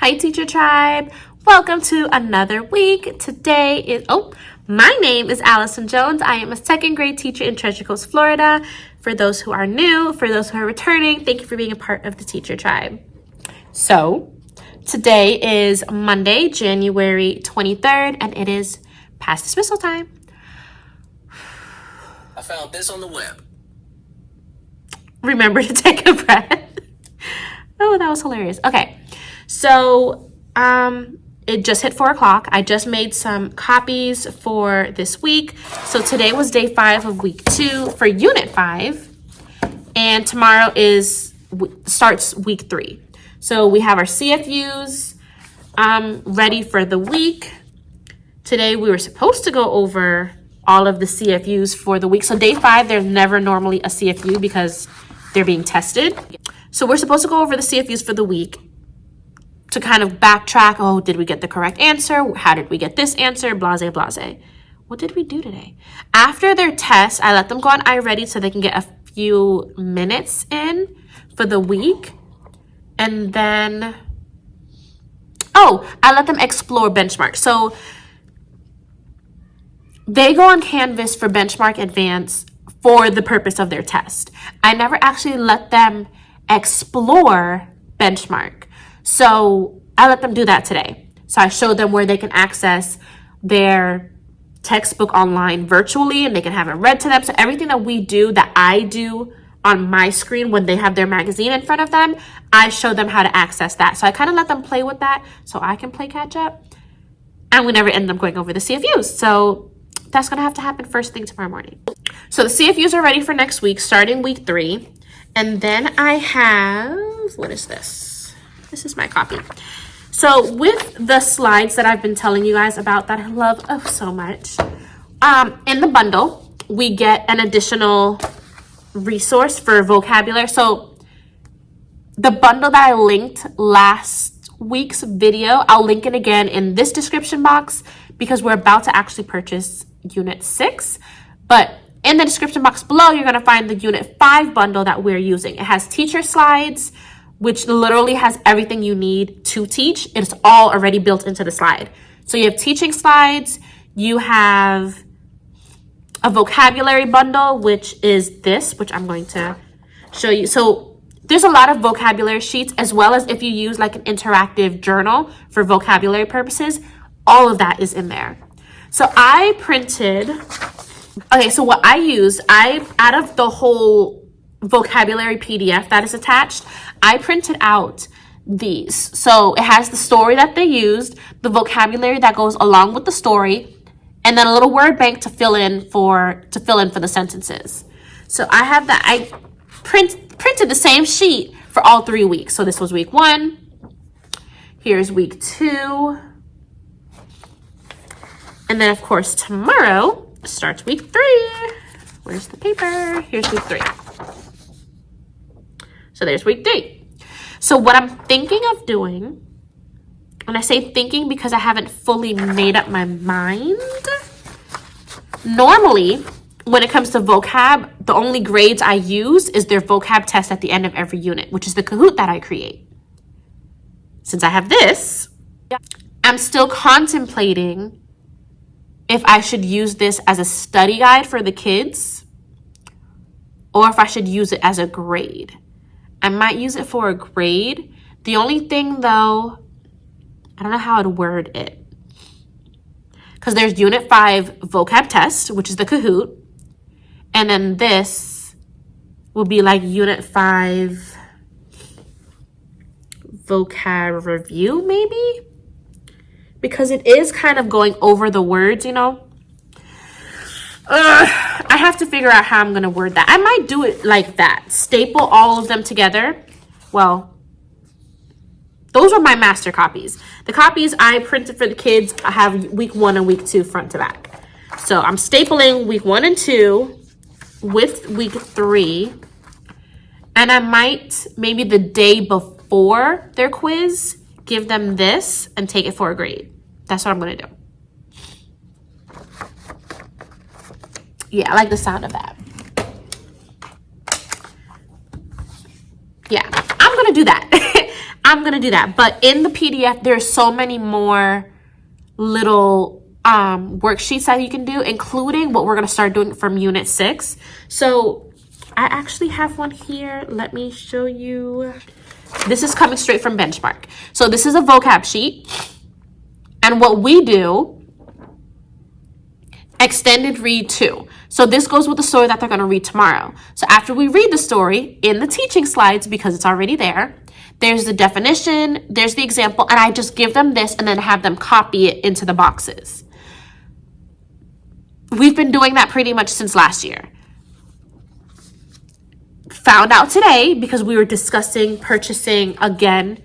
Hi, Teacher Tribe. Welcome to another week. Today is, my name is Allison Jones. I am a second grade teacher in Treasure Coast, Florida. For those who are new, for those who are returning, thank you for being a part of the Teacher Tribe. So, today is Monday, January 23rd, and it is past dismissal time. I found this on the web. Remember to take a breath. Oh, that was hilarious. Okay. So, it just hit 4 o'clock. I just made some copies for this week. So today was day 5 of week 2 for unit 5. And tomorrow starts week 3. So we have our CFUs ready for the week. Today we were supposed to go over all of the CFUs for the week. So day 5, there's never normally a CFU because they're being tested. So we're supposed to go over the CFUs for the week to kind of backtrack. Oh, did we get the correct answer? How did we get this answer? Blase, blase. What did we do today? After their test, I let them go on iReady so they can get a few minutes in for the week. And then, I let them explore Benchmark. So they go on Canvas for Benchmark Advanced for the purpose of their test. I never actually let them explore Benchmark. So I let them do that today. So I showed them where they can access their textbook online virtually and they can have it read to them. So everything that we do, that I do on my screen when they have their magazine in front of them, I show them how to access that. So I kind of let them play with that so I can play catch up. And we never end up going over the CFUs. So that's going to have to happen first thing tomorrow morning. So the CFUs are ready for next week, starting week 3. And then I have, what is this? This is my copy. So with the slides that I've been telling you guys about that I love so much, in the bundle, we get an additional resource for vocabulary. So the bundle that I linked last week's video, I'll link it again in this description box because we're about to actually purchase Unit 6. But in the description box below, you're going to find the Unit 5 bundle that we're using. It has teacher slides, which literally has everything you need to teach. It's all already built into the slide. So you have teaching slides, you have a vocabulary bundle, which is this, which I'm going to show you. So there's a lot of vocabulary sheets, as well as if you use like an interactive journal for vocabulary purposes, all of that is in there. So I printed, so what I use, out of the whole vocabulary PDF that is attached, I printed out these. So it has the story that they used, the vocabulary that goes along with the story, and then a little word bank to fill in for the sentences. So I have that. I printed the same sheet for all 3 weeks. So this was week 1. Here's week 2. And then of course tomorrow starts week 3. Where's the paper? Here's week 3. So there's week 3. So what I'm thinking of doing, and I say thinking because I haven't fully made up my mind. Normally, when it comes to vocab, the only grades I use is their vocab test at the end of every unit, which is the Kahoot that I create. Since I have this, I'm still contemplating if I should use this as a study guide for the kids or if I should use it as a grade. I might use it for a grade. The only thing though, I don't know how I'd word it. Because there's Unit 5 vocab test, which is the Kahoot. And then this will be like Unit 5 vocab review, maybe? Because it is kind of going over the words, you know? I have to figure out how I'm going to word that. I might do it like that. Staple all of them together. Well, those were my master copies. The copies I printed for the kids, I have week 1 and week 2 front to back. So I'm stapling week 1 and 2 with week 3. And I might, maybe the day before their quiz, give them this and take it for a grade. That's what I'm going to do. Yeah, I like the sound of that. Yeah, I'm going to do that. I'm going to do that. But in the PDF, there's so many more little worksheets that you can do, including what we're going to start doing from Unit 6. So I actually have one here. Let me show you. This is coming straight from Benchmark. So this is a vocab sheet. And what we do, extended read 2. So this goes with the story that they're going to read tomorrow. So after we read the story in the teaching slides, because it's already there, there's the definition, there's the example, and I just give them this and then have them copy it into the boxes. We've been doing that pretty much since last year. Found out today, because we were discussing purchasing again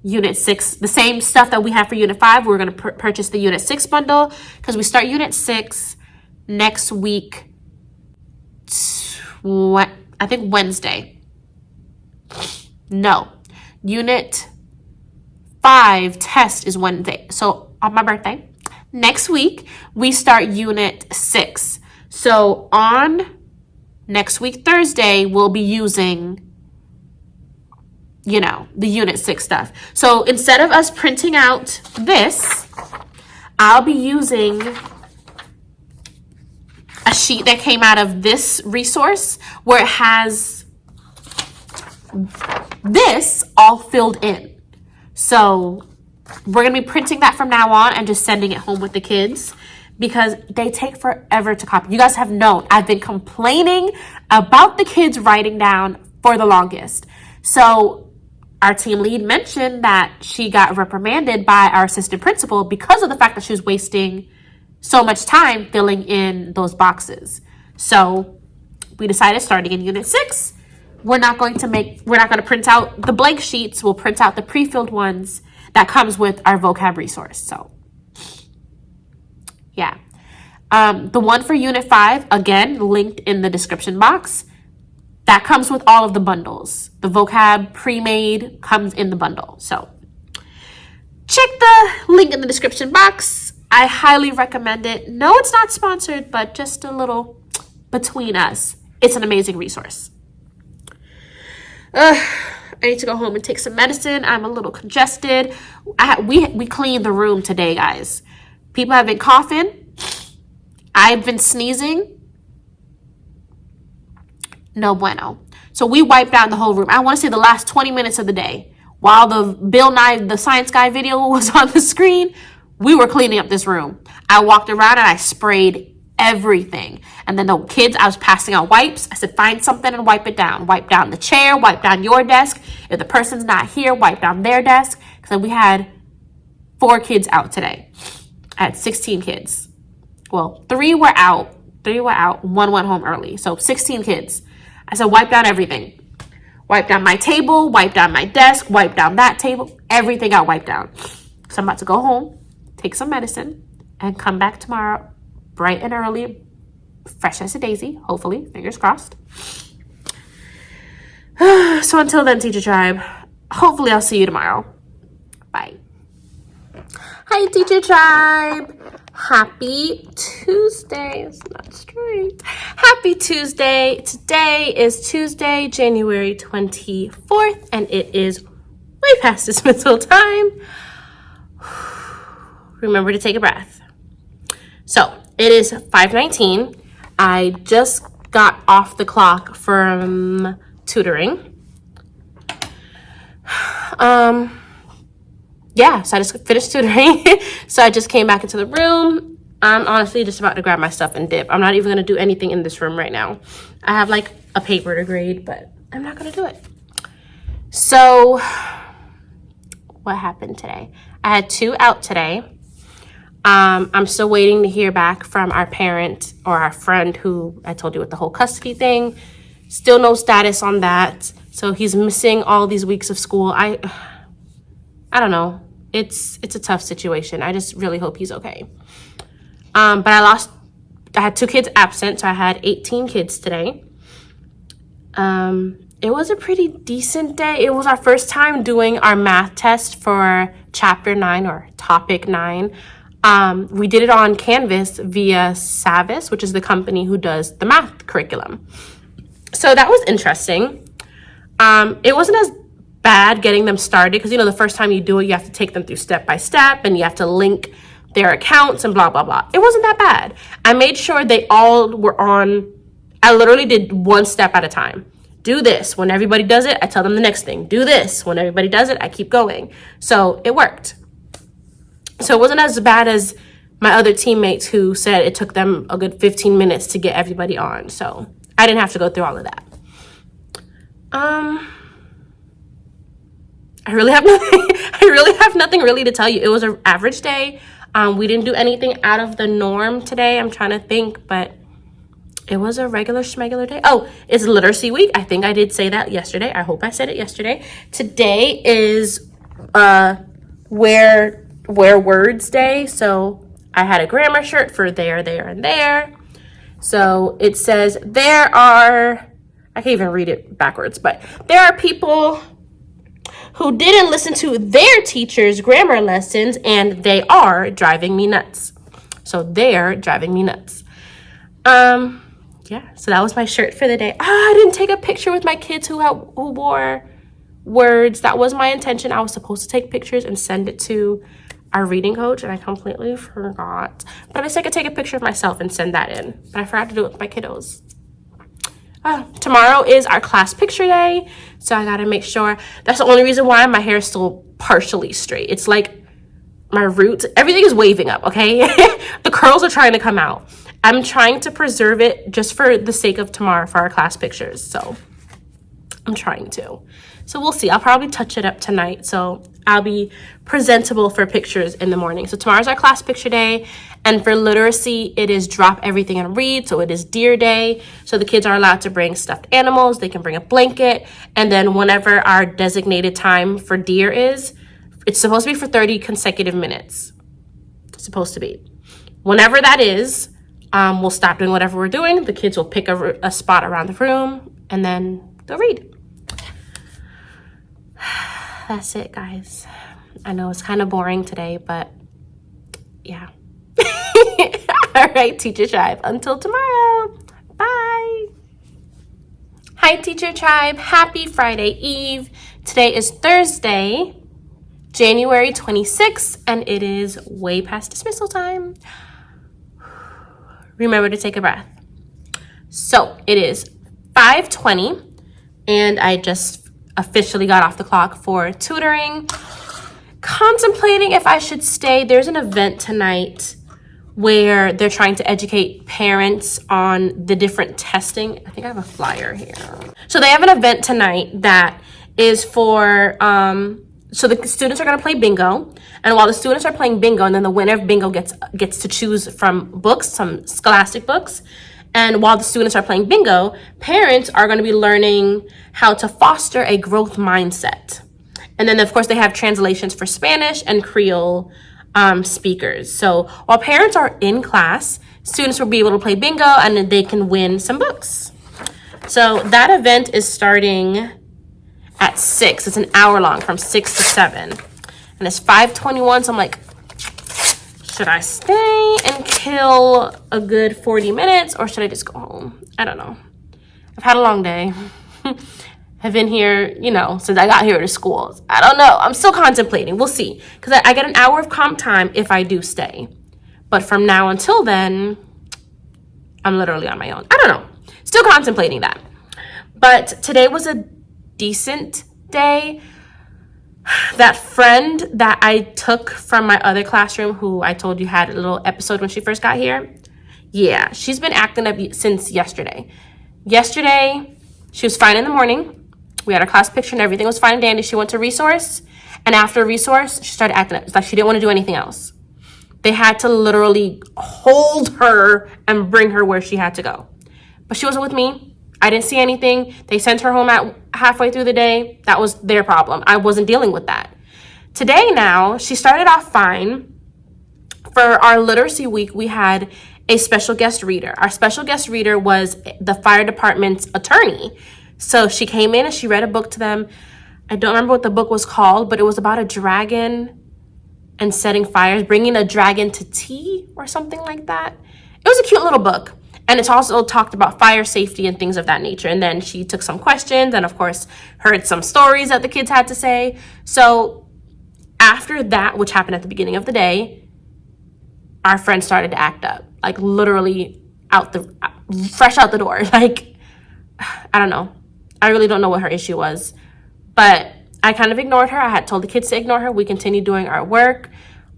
Unit 6, the same stuff that we have for Unit 5, we're going to purchase the Unit 6 bundle, because we start Unit 6 next week, I think Wednesday. No. Unit 5 test is Wednesday. So on my birthday, next week, we start Unit 6. So on next week, Thursday, we'll be using, the Unit 6 stuff. So instead of us printing out this, I'll be using a sheet that came out of this resource where it has this all filled in. So we're going to be printing that from now on and just sending it home with the kids, because they take forever to copy. You guys have known I've been complaining about the kids writing down for the longest. So our team lead mentioned that she got reprimanded by our assistant principal because of the fact that she was wasting so much time filling in those boxes. So we decided, starting in Unit 6, we're not going to print out the blank sheets. We'll print out the pre-filled ones that comes with our vocab resource. So yeah. The one for Unit 5, again, linked in the description box, that comes with all of the bundles. The vocab pre-made comes in the bundle. So check the link in the description box. I highly recommend it. No, it's not sponsored, but just a little between us. It's an amazing resource. I need to go home and take some medicine. I'm a little congested. We cleaned the room today, guys. People have been coughing. I've been sneezing. No bueno. So we wiped down the whole room. I want to say the last 20 minutes of the day. While the Bill Nye, the Science Guy video was on the screen, we were cleaning up this room. I walked around and I sprayed everything. And then the kids, I was passing out wipes. I said, find something and wipe it down. Wipe down the chair, wipe down your desk. If the person's not here, wipe down their desk. Because we had 4 kids out today. I had 16 kids. Well, 3 were out. 1 went home early. So 16 kids. I said, wipe down everything. Wipe down my table, wipe down my desk, wipe down that table. Everything got wiped down. So I'm about to go home, take some medicine, and come back tomorrow bright and early, fresh as a daisy, hopefully, fingers crossed. So until then, Teacher Tribe, hopefully I'll see you tomorrow. Bye. Hi, Teacher Tribe. Happy Tuesday. It's not straight. Happy Tuesday. Today is Tuesday, January 24th, and it is way past dismissal time. Remember to take a breath. So it is 5:19. I just got off the clock from tutoring. Yeah, so I just finished tutoring. So I just came back into the room. I'm honestly just about to grab my stuff and dip. I'm not even going to do anything in this room right now. I have like a paper to grade, but I'm not going to do it. So what happened today? I had 2 out today. I'm still waiting to hear back from our parent or our friend who I told you with the whole custody thing. Still no status on that. So he's missing all these weeks of school. I don't know. It's a tough situation. I just really hope he's okay. But I had 2 kids absent, so I had 18 kids today. It was a pretty decent day. It was our first time doing our math test for chapter 9 or topic 9. We did it on Canvas via Savis, which is the company who does the math curriculum. So that was interesting. It wasn't as bad getting them started because, the first time you do it, you have to take them through step by step and you have to link their accounts and blah, blah, blah. It wasn't that bad. I made sure they all were on. I literally did one step at a time. Do this. When everybody does it, I tell them the next thing. Do this. When everybody does it, I keep going. So it worked. So it wasn't as bad as my other teammates who said it took them a good 15 minutes to get everybody on. So I didn't have to go through all of that. I really have nothing really to tell you. It was an average day. We didn't do anything out of the norm today. I'm trying to think, but it was a regular schmegular day. Oh, it's literacy week. I think I did say that yesterday. I hope I said it yesterday. Today is wear words day. So I had a grammar shirt for there, and there. So it says I can't even read it backwards, but there are people who didn't listen to their teacher's grammar lessons and they are driving me nuts. So they're driving me nuts. Yeah, so that was my shirt for the day. I didn't take a picture with my kids who wore words. That was my intention. I was supposed to take pictures and send it to our reading coach, and I completely forgot. But at least I could take a picture of myself and send that in. But I forgot to do it with my kiddos. Tomorrow is our class picture day, so I gotta make sure. That's the only reason why my hair is still partially straight. It's like my roots, everything is waving up, okay? The curls are trying to come out. I'm trying to preserve it just for the sake of tomorrow for our class pictures. So I'm trying to. So we'll see. I'll probably touch it up tonight. So I'll be presentable for pictures in the morning. So tomorrow's our class picture day. And for literacy, it is drop everything and read. So it is deer day. So the kids are allowed to bring stuffed animals. They can bring a blanket. And then whenever our designated time for deer is, it's supposed to be for 30 consecutive minutes. It's supposed to be. Whenever that is, we'll stop doing whatever we're doing. The kids will pick a spot around the room and then they'll read. That's it, guys. I know it's kind of boring today, but yeah. All right, Teacher Tribe. Until tomorrow. Bye. Hi, Teacher Tribe. Happy Friday Eve. Today is Thursday, January 26th, and it is way past dismissal time. Remember to take a breath. So it is 5:20, and I just officially got off the clock for tutoring. Contemplating if I should stay. There's an event tonight where they're trying to educate parents on the different testing. I think I have a flyer here. So they have an event tonight that is for, so the students are going to play bingo. And while the students are playing bingo, and then the winner of bingo gets to choose from books, some scholastic books. And while the students are playing bingo, parents are going to be learning how to foster a growth mindset. And then, of course, they have translations for Spanish and Creole speakers. So while parents are in class, students will be able to play bingo and then they can win some books. So that event is starting at 6. It's an hour long from 6 to 7. And it's 5:21, so I'm like, should I stay and kill a good 40 minutes or should I just go home? I don't know. I've had a long day. I've been here, since I got here to school. I don't know. I'm still contemplating. We'll see. Because I get an hour of comp time if I do stay. But from now until then, I'm literally on my own. I don't know. Still contemplating that. But today was a decent day. That friend that I took from my other classroom, who I told you had a little episode when she first got here, yeah, she's been acting up since yesterday. Yesterday, she was fine in the morning. We had our class picture and everything was fine and dandy. She went to resource, and after resource, she started acting up. It's like she didn't want to do anything else. They had to literally hold her and bring her where she had to go. But she wasn't with me. I didn't see anything. They sent her home at halfway through the day. That was their problem. I wasn't dealing with that. Today now, she started off fine. For our literacy week, we had a special guest reader. Our special guest reader was the fire department's attorney. So she came in and she read a book to them. I don't remember what the book was called, but it was about a dragon and setting fires, bringing a dragon to tea or something like that. It was a cute little book. And it's also talked about fire safety and things of that nature. And then she took some questions and, of course, heard some stories that the kids had to say. So after that, which happened at the beginning of the day, our friend started to act up, like literally fresh out the door. Like, I don't know. I really don't know what her issue was. But I kind of ignored her. I had told the kids to ignore her. We continued doing our work.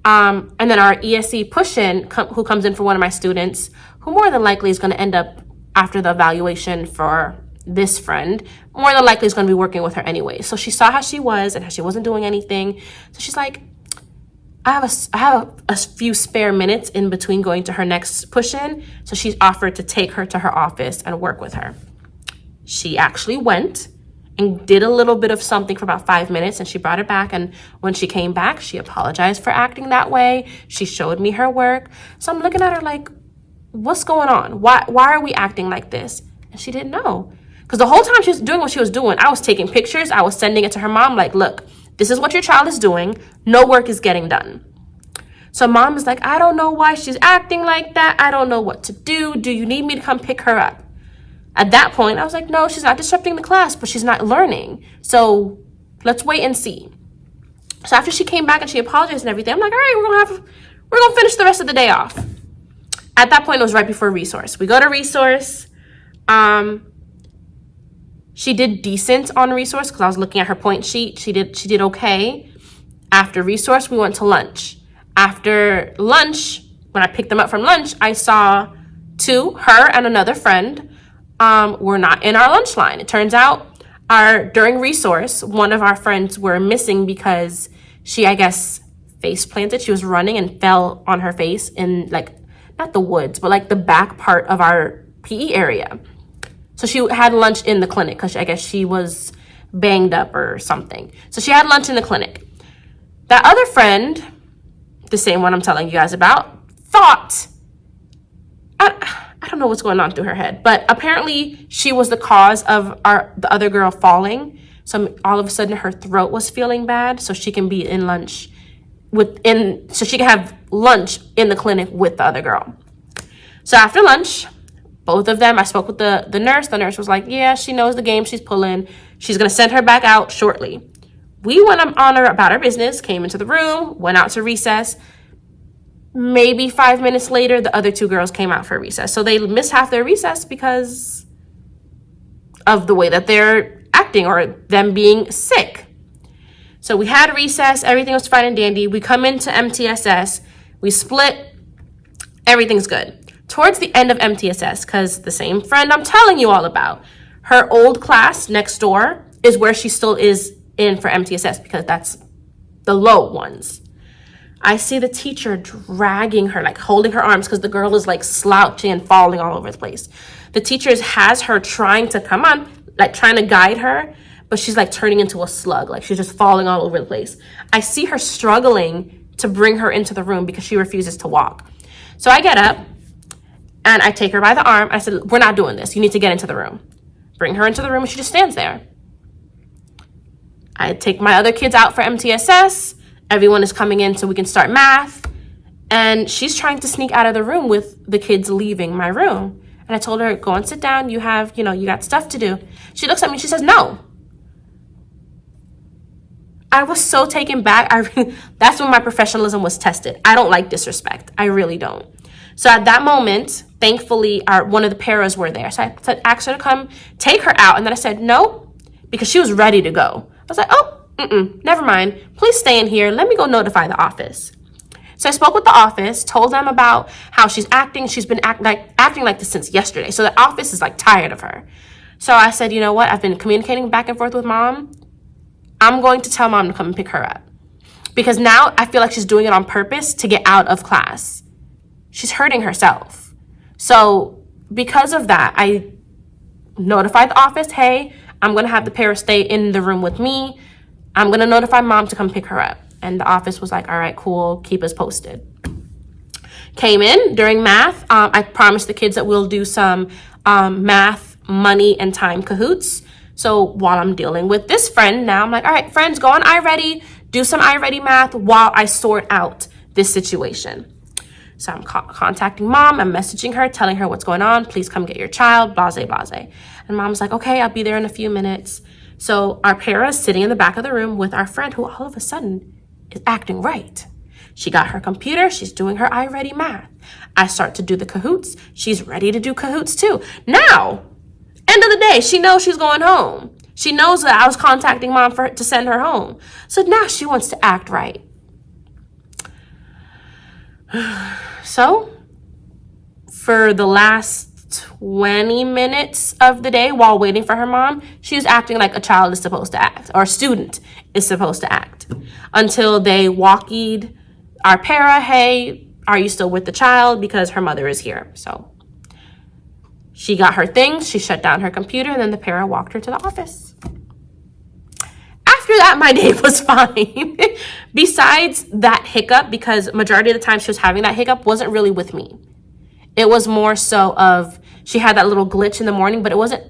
And then our ESC push-in, who comes in for one of my students, who more than likely is going to end up, after the evaluation for this friend, more than likely is going to be working with her anyway. So she saw how she was and how she wasn't doing anything. So she's like, I have a few spare minutes in between going to her next push-in. So she's offered to take her to her office and work with her. She actually went and did a little bit of something for about 5 minutes, and she brought it back. And when she came back, she apologized for acting that way. She showed me her work. So I'm looking at her like, what's going on? Why are we acting like this? And she didn't know. Because the whole time she was doing what she was doing, I was taking pictures. I was sending it to her mom like, look, this is what your child is doing. No work is getting done. So mom is like, I don't know why she's acting like that. I don't know what to do. Do you need me to come pick her up? At that point, I was like, no, she's not disrupting the class, but she's not learning. So let's wait and see. So after she came back and she apologized and everything, I'm like, all right, we're gonna finish the rest of the day off. At that point, it was right before resource. We go to resource. She did decent on resource because I was looking at her point sheet. She did okay. After resource, we went to lunch. After lunch, when I picked them up from lunch, I saw her and another friend were not in our lunch line. It turns out during resource, one of our friends were missing because she, I guess, face planted. She was running and fell on her face in, like, not the woods, but like the back part of our PE area. So she had lunch in the clinic because I guess she was banged up or something. So she had lunch in the clinic. That other friend, the same one I'm telling you guys about, thought, I don't know what's going on through her head, but apparently she was the cause of the other girl falling. So all of a sudden her throat was feeling bad, so she can be in lunch so she can have lunch in the clinic with the other girl. So after lunch, both of them, I spoke with the nurse. The nurse was like, yeah, she knows the game she's pulling. She's going to send her back out shortly. We went on her about our business, came into the room, went out to recess. Maybe 5 minutes later, the other two girls came out for recess. So they missed half their recess because of the way that they're acting or them being sick. So we had recess. Everything was fine and dandy. We come into MTSS. We split. Everything's good. Towards the end of MTSS, because the same friend I'm telling you all about, her old class next door is where she still is in for MTSS because that's the low ones. I see the teacher dragging her, like holding her arms because the girl is like slouching and falling all over the place. The teacher has her trying to come on, like trying to guide her, but she's like turning into a slug. Like she's just falling all over the place. I see her struggling to bring her into the room because she refuses to walk. So I get up and I take her by the arm. I said, we're not doing this. You need to get into the room. Bring her into the room and she just stands there. I take my other kids out for MTSS. Everyone is coming in so we can start math. And she's trying to sneak out of the room with the kids leaving my room. And I told her, go and sit down. You have, you got stuff to do. She looks at me and she says, no. I was so taken back. That's when my professionalism was tested. I don't like disrespect. I really don't. So at that moment, thankfully, one of the paras were there. So I asked her to come take her out. And then I said, no, because she was ready to go. I was like, oh, never mind. Please stay in here. Let me go notify the office. So I spoke with the office, told them about how she's acting. She's been acting like this since yesterday. So the office is like tired of her. So I said, you know what? I've been communicating back and forth with mom. I'm going to tell mom to come and pick her up. Because now I feel like she's doing it on purpose to get out of class. She's hurting herself. So because of that, I notified the office, hey, I'm going to have the para stay in the room with me. I'm going to notify mom to come pick her up. And the office was like, all right, cool, keep us posted. Came in during math. I promised the kids that we'll do some math, money, and time cahoots. So while I'm dealing with this friend now, I'm like, all right, friends, go on iReady, do some iReady math while I sort out this situation. So I'm contacting mom. I'm messaging her, telling her what's going on. Please come get your child, blase, blase. And mom's like, okay, I'll be there in a few minutes. So our para is sitting in the back of the room with our friend who all of a sudden is acting right. She got her computer. She's doing her iReady math. I start to do the Kahoots. She's ready to do Kahoots too. Now, end of the day, she knows she's going home. She knows that I was contacting mom to send her home. So now she wants to act right. So for the last 20 minutes of the day while waiting for her mom, she was acting like a child is supposed to act, or a student is supposed to act, until they walkied our para, hey, are you still with the child? Because her mother is here. So she got her things, she shut down her computer, and then the para walked her to the office. After that, my day was fine. Besides that hiccup, because majority of the time she was having that hiccup wasn't really with me. It was more so of, she had that little glitch in the morning, but it wasn't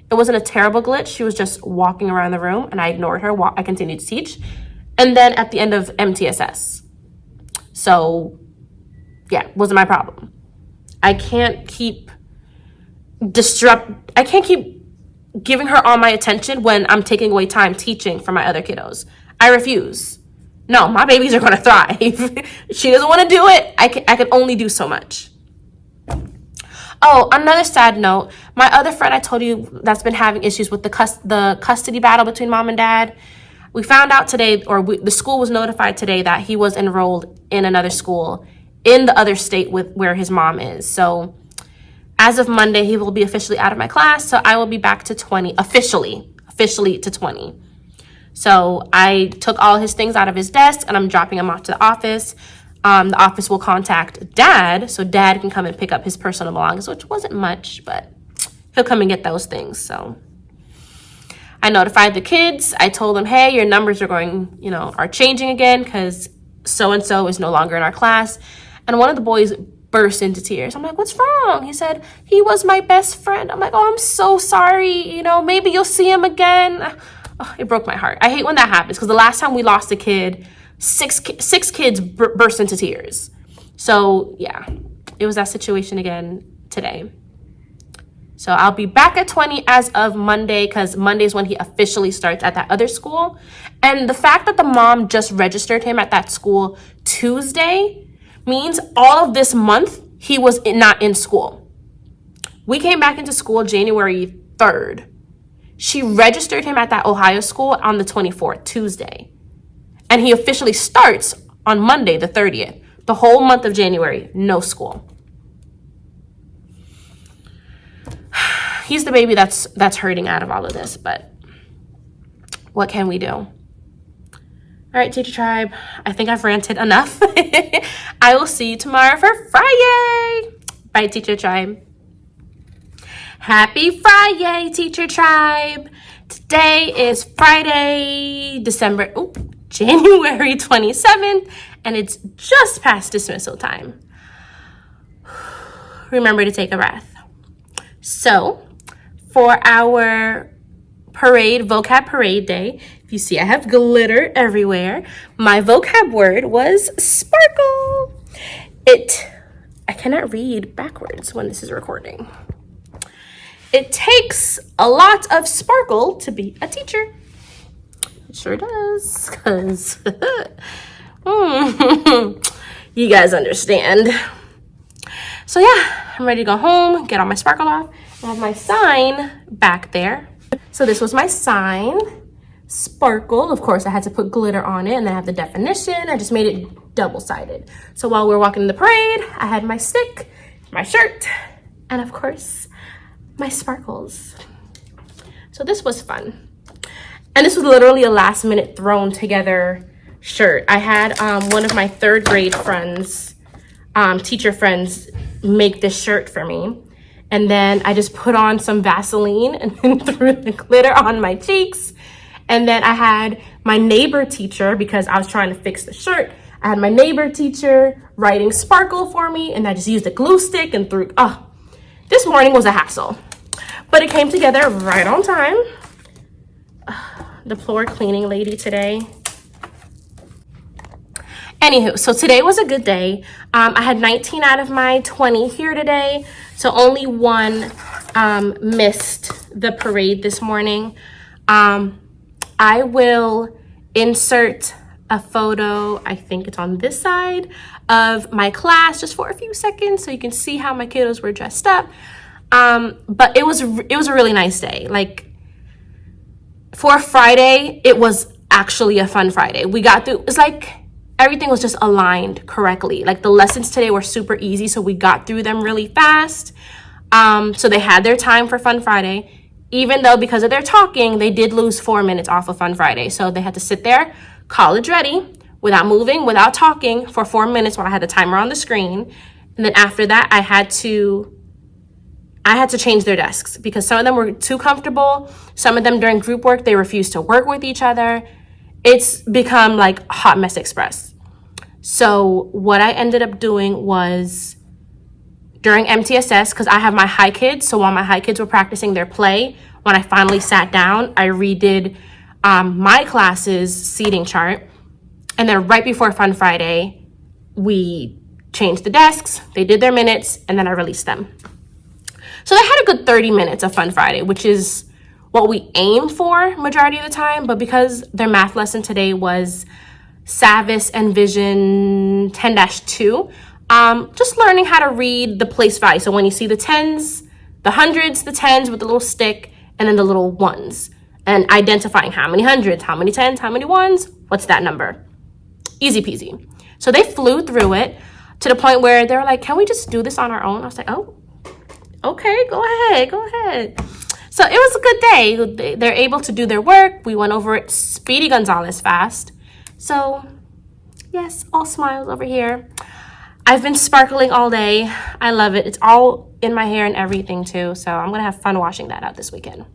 a terrible glitch. She was just walking around the room and I ignored her while I continued to teach. And then at the end of MTSS. So yeah, wasn't my problem. I can't keep giving her all my attention when I'm taking away time teaching for my other kiddos. I refuse. No, my babies are going to thrive. She doesn't want to do it. I can only do so much. Oh, another sad note. My other friend I told you that's been having issues with the custody battle between mom and dad. We found out today, the school was notified today that he was enrolled in another school in the other state where his mom is. So as of Monday, he will be officially out of my class. So I will be back to 20, officially to 20. So I took all his things out of his desk and I'm dropping him off to the office. The office will contact dad, so dad can come and pick up his personal belongings, which wasn't much, but he'll come and get those things. So I notified the kids. I told them, hey, your numbers are changing again because so-and-so is no longer in our class. And one of the boys burst into tears. I'm like, what's wrong? He said, he was my best friend. I'm like, oh, I'm so sorry. Maybe you'll see him again. Oh, it broke my heart. I hate when that happens because the last time we lost a kid, six kids burst into tears. So yeah, it was that situation again today. So I'll be back at 20 as of Monday because Monday is when he officially starts at that other school. And the fact that the mom just registered him at that school Tuesday means all of this month he was not in school. We came back into school January 3rd. She registered him at that Ohio school on the 24th, Tuesday. And he officially starts on Monday, the 30th. The whole month of January, no school. He's the baby that's hurting out of all of this, but what can we do? All right, Teacher Tribe, I think I've ranted enough. I will see you tomorrow for Friday. Bye, Teacher Tribe. Happy Friday, Teacher Tribe. Today is Friday, January 27th, and it's just past dismissal time. Remember to take a breath. So, for our vocab parade day, if you see I have glitter everywhere, my vocab word was sparkle. I cannot read backwards when this is recording. It takes a lot of sparkle to be a teacher. It sure does, because you guys understand. So yeah, I'm ready to go home, get all my sparkle off. I have my sign back there. So this was my sign, sparkle. Of course, I had to put glitter on it, and then I have the definition. I just made it double-sided. So while we were walking in the parade, I had my stick, my shirt, and of course, my sparkles. So this was fun. And this was literally a last minute thrown together shirt. I had one of my third grade friends, teacher friends, make this shirt for me. And then I just put on some Vaseline and then threw the glitter on my cheeks. And then I had my neighbor teacher, because I was trying to fix the shirt, I had my neighbor teacher writing sparkle for me, and I just used a glue stick and threw, this morning was a hassle. But it came together right on time. The floor cleaning lady today. Anywho, so today was a good day. I had 19 out of my 20 here today, so only one missed the parade this morning. I will insert a photo, I think it's on this side, of my class just for a few seconds so you can see how my kiddos were dressed up. But it was a really nice day. Like, for Friday, it was actually a fun Friday. We got through, it's like everything was just aligned correctly. Like, the lessons today were super easy, so we got through them really fast. So they had their time for Fun Friday, even though because of their talking, they did lose 4 minutes off of Fun Friday. So they had to sit there, college ready, without moving, without talking for 4 minutes while I had the timer on the screen. And then after that, I had to change their desks because some of them were too comfortable. Some of them during group work, they refused to work with each other. It's become like Hot Mess Express. So what I ended up doing was during MTSS, because I have my high kids, so while my high kids were practicing their play, when I finally sat down, I redid my class's seating chart. And then right before Fun Friday, we changed the desks, they did their minutes, and then I released them. So they had a good 30 minutes of Fun Friday, which is what we aim for majority of the time. But because their math lesson today was Savis and Vision 10-2, just learning how to read the place value. So when you see the tens, the hundreds, the tens with the little stick, and then the little ones, and identifying how many hundreds, how many tens, how many ones, what's that number? Easy peasy. So they flew through it to the point where they were like, can we just do this on our own? I was like, oh, okay, go ahead. So it was a good day. They're able to do their work. We went over it Speedy Gonzalez fast. So yes, all smiles over here. I've been sparkling all day. I love it. It's all in my hair and everything too. So I'm gonna have fun washing that out this weekend.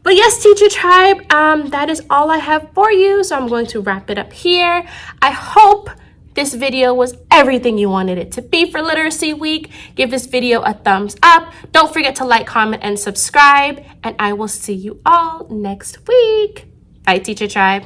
But yes, Teacher Tribe, that is all I have for you. So I'm going to wrap it up here. I hope this video was everything you wanted it to be for Literacy Week. Give this video a thumbs up. Don't forget to like, comment, and subscribe. And I will see you all next week. Bye, Teacher Tribe.